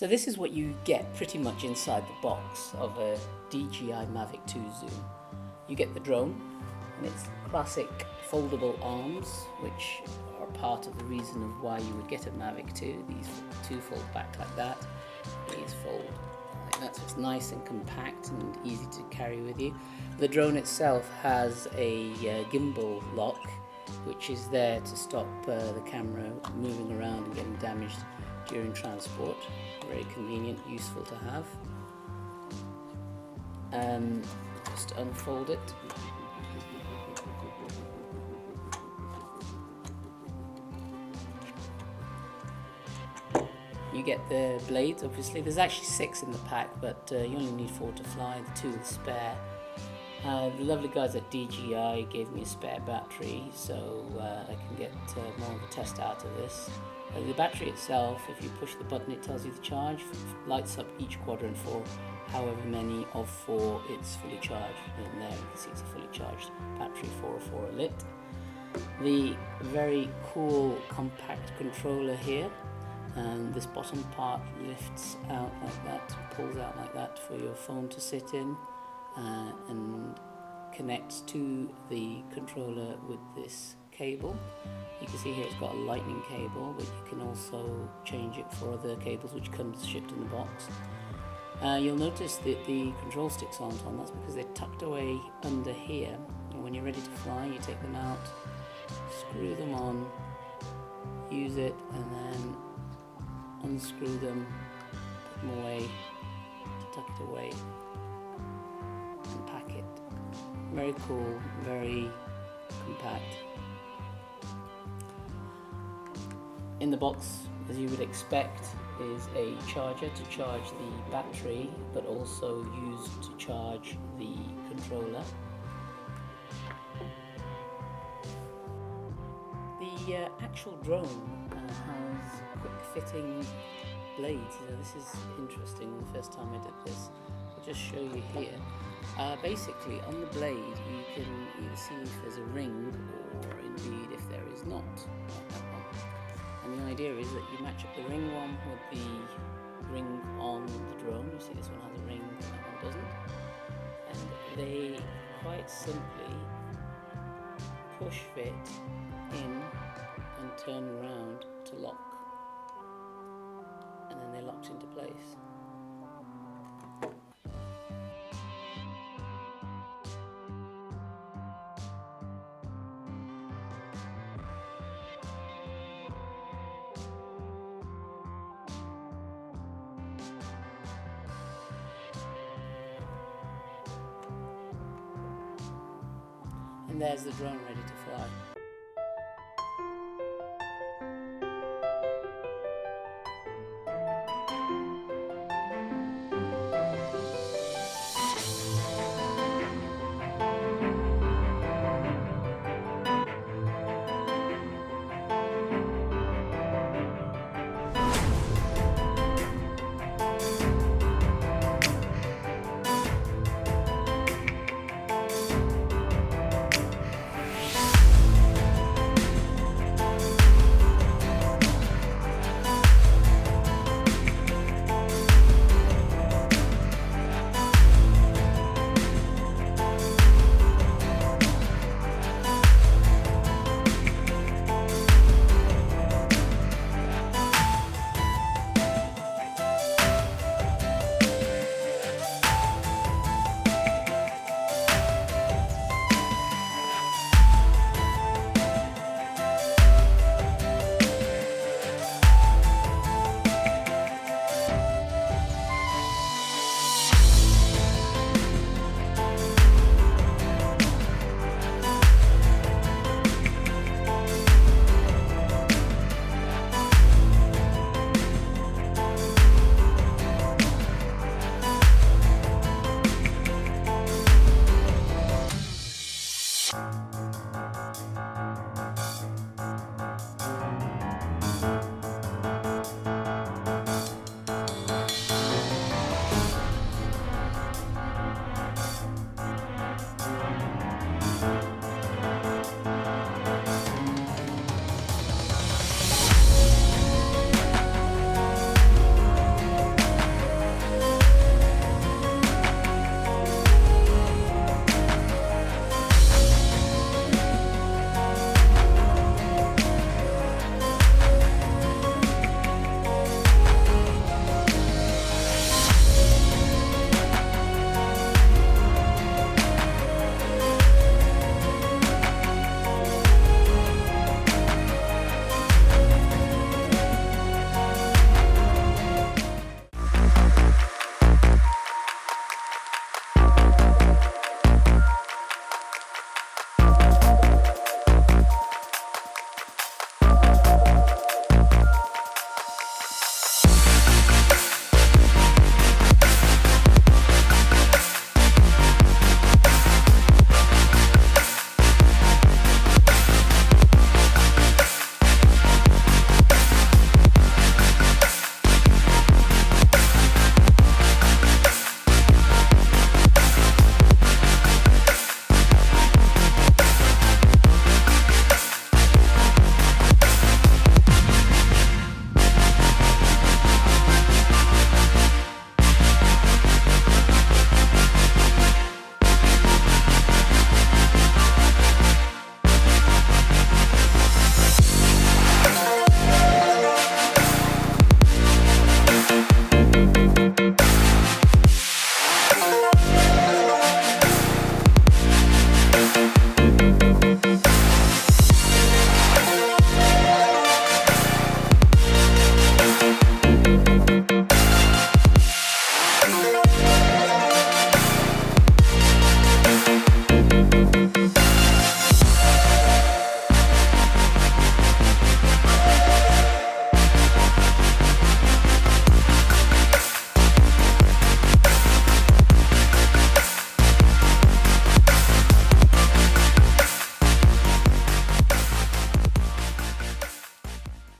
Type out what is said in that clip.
So this is what you get pretty much inside the box of a DJI Mavic 2 Zoom. You get the drone and its classic foldable arms, which are part of the reason of why you would get a Mavic 2. These two fold back like that, these fold like that, so it's nice and compact and easy to carry with you. The drone itself has a gimbal lock, which is there to stop the camera moving around and getting damaged during transport. Very convenient, useful to have. Just unfold it. You get the blades, obviously. There's actually 6 in the pack, but you only need 4 to fly, the 2 is spare. The lovely guys at DJI gave me a spare battery, so I can get more of a test out of this. The battery itself, if you push the button, it tells you the charge, lights up each quadrant for however many of 4 it's fully charged. And there you can see it's a fully charged battery, 4 of 4 are lit. The very cool compact controller here, and this bottom part lifts out like that, pulls out like that for your phone to sit in, and connects to the controller with this cable. You can see here it's got a lightning cable, but you can also change it for other cables which comes shipped in the box. You'll notice that the control sticks aren't on. That's because they're tucked away under here, and when you're ready to fly you take them out, screw them on, use it, and then unscrew them, put them away, tuck it away and pack it. Very cool, very compact. In the box, as you would expect, is a charger to charge the battery, but also used to charge the controller. The actual drone has quick fitting blades. This is interesting, the first time I did this. I'll just show you here. Basically on the blade you can either see if there's a ring or indeed if there is not. And the idea is that you match up the ring one with the ring on the drone. You see this one has a ring and that one doesn't. And they quite simply push fit in and turn around to lock. And then they're locked into place. And there's the drone ready to fly.